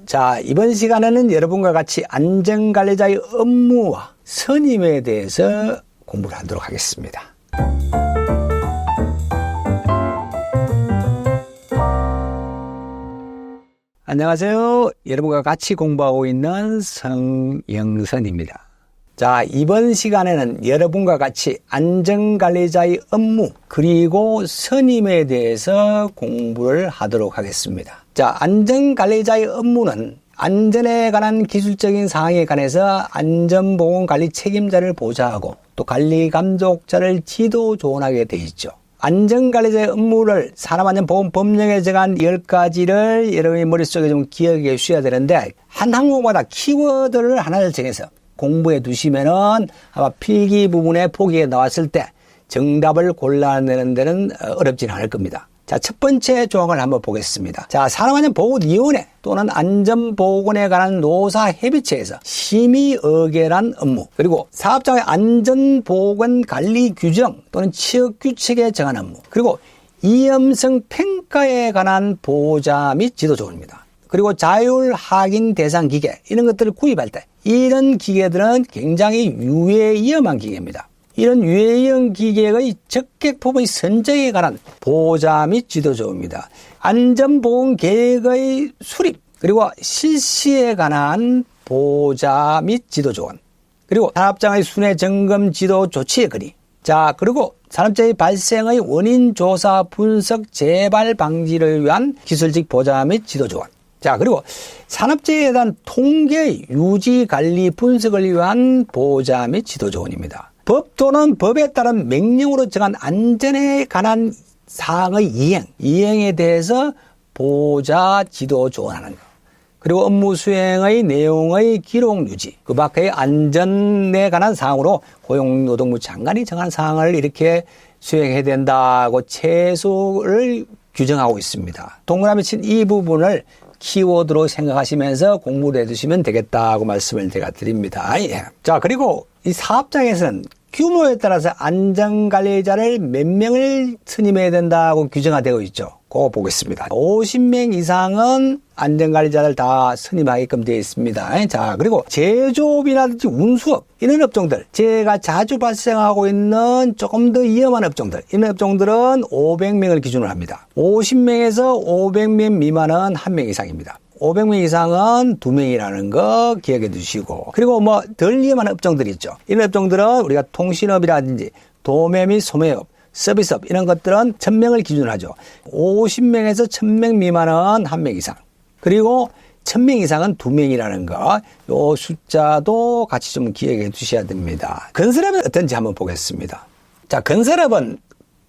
자, 이번 시간에는 여러분과 같이 안전관리자의 업무와 선임에 대해서 공부를 하도록 하겠습니다. 안녕하세요. 여러분과 같이 공부하고 있는 성영선입니다. 자, 이번 시간에는 여러분과 같이 안전관리자의 업무 그리고 선임에 대해서 공부를 하도록 하겠습니다. 자, 안전관리자의 업무는 안전에 관한 기술적인 사항에 관해서 안전보건관리 책임자를 보좌하고 또 관리감독자를 지도 조언하게 되어 있죠. 안전관리자의 업무를 산업안전보건법령에 정한 10가지를 여러분의 머릿속에 좀 기억해 주셔야 되는데 한 항목마다 키워드를 하나를 정해서 공부해 두시면은 아마 필기 부분에 보기에 나왔을 때 정답을 골라내는 데는 어렵지는 않을 겁니다. 자, 첫 번째 조항을 한번 보겠습니다. 자, 산업안전보건위원회 또는 안전보건에 관한 노사협의체에서 심의의결한 업무, 그리고 사업장의 안전보건관리 규정 또는 취업규칙에 정한 업무, 그리고 위험성 평가에 관한 보좌 및 지도 조언입니다. 그리고 자율 확인 대상 기계, 이런 것들을 구입할 때 이런 기계들은 굉장히 유해위험한 기계입니다. 이런 유해위험 기계의 적격법의 선정에 관한 보좌 및 지도 조언입니다. 안전보건 계획의 수립 그리고 실시에 관한 보좌 및 지도 조언, 그리고 산업장의 순회 점검 지도 조치의 건의, 자, 그리고 산업재해 발생의 원인 조사 분석 재발 방지를 위한 기술적 보좌 및 지도 조언, 자, 그리고 산업재해에 대한 통계 유지 관리 분석을 위한 보좌 및 지도 조언입니다. 법 또는 법에 따른 명령으로 정한 안전에 관한 사항의 이행에 대해서 보좌 지도 조언하는 것. 그리고 업무 수행의 내용의 기록 유지, 그 밖의 안전에 관한 사항으로 고용노동부 장관이 정한 사항을 이렇게 수행해야 된다고 최소를 규정하고 있습니다. 동그라미 친 이 부분을 키워드로 생각하시면서 공부를 해두시면 되겠다고 말씀을 제가 드립니다. 예. 자, 그리고 이 사업장에서는 규모에 따라서 안전관리자를 몇 명을 선임해야 된다고 규정화 되어 있죠. 그거 보겠습니다. 50명 이상은 안전관리자를 다 선임하게끔 되어 있습니다. 자, 그리고 제조업이라든지 운수업, 이런 업종들, 제가 자주 발생하고 있는 조금 더 위험한 업종들, 이런 업종들은 500명을 기준으로 합니다. 50명에서 500명 미만은 1명 이상입니다. 500명 이상은 2명이라는 거 기억해 두시고, 그리고 뭐 덜 위험한 업종들이 있죠. 이런 업종들은 우리가 통신업이라든지 도매 및 소매업, 서비스업, 이런 것들은 1000명을 기준으로 하죠. 50명에서 1000명 미만은 1명 이상, 그리고 1000명 이상은 2명이라는 거, 요 숫자도 같이 좀 기억해 두셔야 됩니다. 건설업은 어떤지 한번 보겠습니다. 자, 건설업은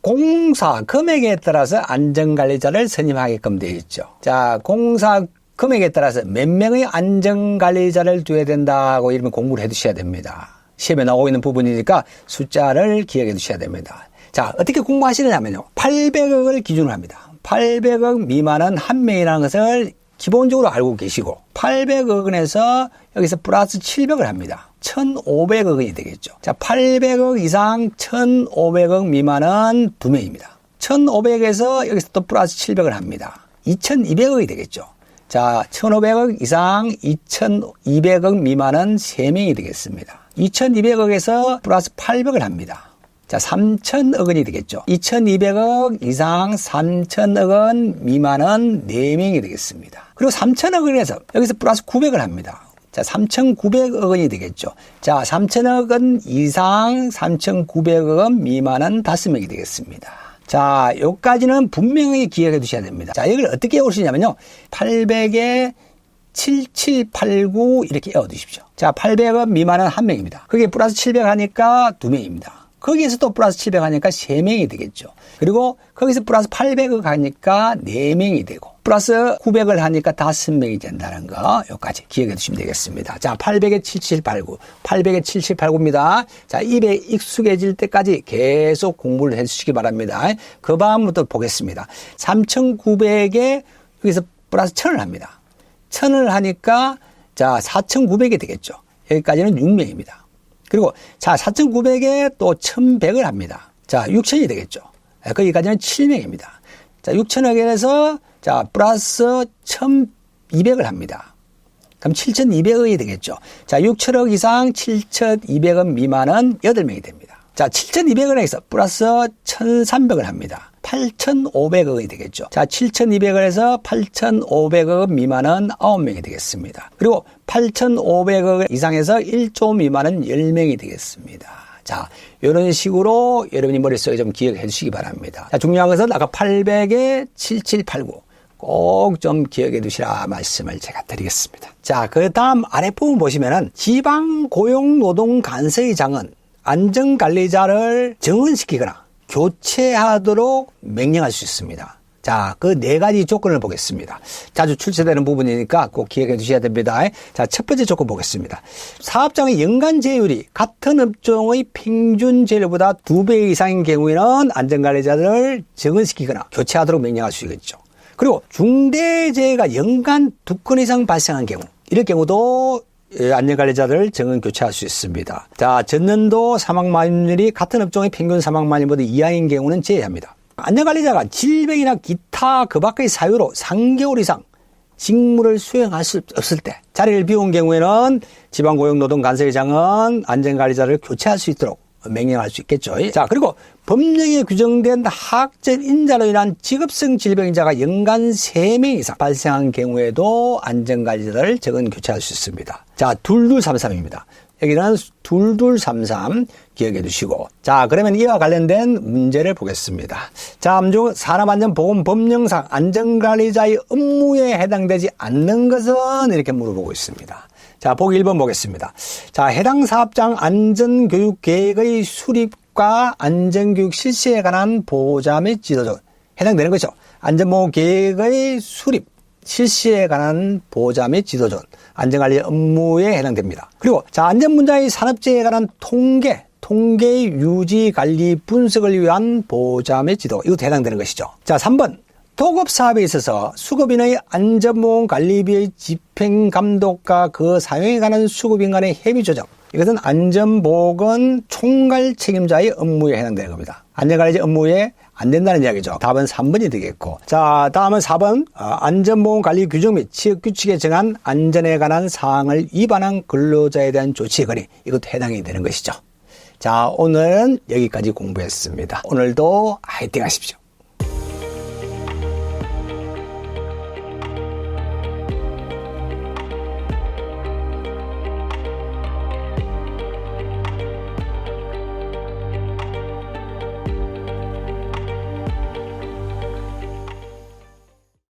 공사 금액에 따라서 안전관리자를 선임하게끔 되어 있죠. 자, 공사 금액에 따라서 몇 명의 안전관리자를 둬야 된다고 이러면 공부를 해 두셔야 됩니다. 시험에 나오고 있는 부분이니까 숫자를 기억해 두셔야 됩니다. 자, 어떻게 공부하시느냐면요, 800억을 기준으로 합니다. 800억 미만은 1명이라는 것을 기본적으로 알고 계시고, 800억 원에서 여기서 플러스 700을 합니다. 1,500억 원이 되겠죠. 자, 800억 이상 1,500억 미만은 2명입니다. 1,500에서 여기서 또 플러스 700을 합니다. 2,200억이 되겠죠. 자, 1,500억 이상 2,200억 미만은 3명이 되겠습니다. 2,200억에서 플러스 800을 합니다. 자, 3,000억 원이 되겠죠. 2,200억 이상 3,000억 원 미만은 4명이 되겠습니다. 그리고 3,000억 원에서 여기서 플러스 900을 합니다. 자, 3,900억 원이 되겠죠. 자, 3,000억 원 이상 3,900억 원 미만은 5명이 되겠습니다. 자, 여기까지는 분명히 기억해 두셔야 됩니다. 자, 이걸 어떻게 외우시냐면요, 800에 7789 이렇게 외워 두십시오. 자, 800원 미만은 1명입니다. 그게 플러스 700 하니까 2명입니다. 거기에서 또 플러스 700 하니까 3명이 되겠죠. 그리고 거기서 플러스 800을 하니까 4명이 되고, 플러스 900을 하니까 5명이 된다는 거, 여기까지 기억해 두시면 되겠습니다. 자, 800에 7789, 800에 7789입니다. 자, 입에 익숙해질 때까지 계속 공부를 해 주시기 바랍니다. 그 다음부터 보겠습니다. 3900에 여기서 플러스 1000을 합니다. 1000을 하니까, 자, 4900이 되겠죠. 여기까지는 6명입니다. 그리고 자, 4,900에 또 1,100을 합니다. 자, 6,000이 되겠죠. 거기까지는 7명입니다. 자, 6,000억에서 자, 플러스 1,200을 합니다. 그럼 7,200억이 되겠죠. 자, 6천억 이상 7,200억 미만은 8명이 됩니다. 자, 7,200원에서 플러스 1,300을 합니다. 8,500억이 되겠죠. 자, 7,200원에서 8,500억 미만은 9명이 되겠습니다. 그리고 8,500억 이상에서 1조 미만은 10명이 되겠습니다. 자, 이런 식으로 여러분이 머릿속에 좀 기억해 주시기 바랍니다. 자, 중요한 것은 아까 800에 7789. 꼭 좀 기억해 두시라 말씀을 제가 드리겠습니다. 자, 그 다음 아랫부분 보시면은 지방고용노동간서의장은 안전관리자를 정원시키거나 교체하도록 명령할 수 있습니다. 자, 그 4가지 조건을 보겠습니다. 자주 출제되는 부분이니까 꼭 기억해 두셔야 됩니다. 자, 첫 번째 조건 보겠습니다. 사업장의 연간 제휴율이 같은 업종의 평균 제휴율보다 2배 이상인 경우에는 안전관리자들을 정원시키거나 교체하도록 명령할 수 있겠죠. 그리고 중대재해가 연간 2건 이상 발생한 경우, 이럴 경우도 안전관리자들을 정원 교체할 수 있습니다. 자, 전년도 사망마님률이 같은 업종의 평균 사망마님보다 이하인 경우는 제외합니다. 안전관리자가 질병이나 기타 그 밖의 사유로 3개월 이상 직무를 수행할 수 없을 때, 자리를 비운 경우에는 지방고용노동간서의장은 안전관리자를 교체할 수 있도록 명령할 수 있겠죠. 자, 그리고 법령에 규정된 하악적 인자로 인한 직업성 질병자가 연간 3명 이상 발생한 경우에도 안전관리자를 정원 교체할 수 있습니다. 자, 2233입니다. 여기는 2233 기억해 두시고. 자, 그러면 이와 관련된 문제를 보겠습니다. 자, 산업안전보건법령상 안전관리자의 업무에 해당되지 않는 것은 이렇게 물어보고 있습니다. 자, 보기 1번 보겠습니다. 자, 해당 사업장 안전교육 계획의 수립과 안전교육 실시에 관한 보호자 및 지도자 해당되는 거죠. 안전보호 계획의 수립, 실시에 관한 보호자 및 지도자 안전관리 업무에 해당됩니다. 그리고 자, 안전분야의 산업재해에 관한 통계 유지 관리 분석을 위한 보호자 및 지도, 이것도 해당되는 것이죠. 자, 3번. 도급사업에 있어서 수급인의 안전보험 관리비의 집행감독과 그 사용에 관한 수급인 간의 협의 조정. 이것은 안전보건 총괄 책임자의 업무에 해당되는 겁니다. 안전관리자 업무에 안 된다는 이야기죠. 답은 3번이 되겠고. 자, 다음은 4번. 안전보험 관리 규정 및 취업규칙에 정한 안전에 관한 사항을 위반한 근로자에 대한 조치 거리. 이것도 해당이 되는 것이죠. 자, 오늘은 여기까지 공부했습니다. 오늘도 화이팅 하십시오.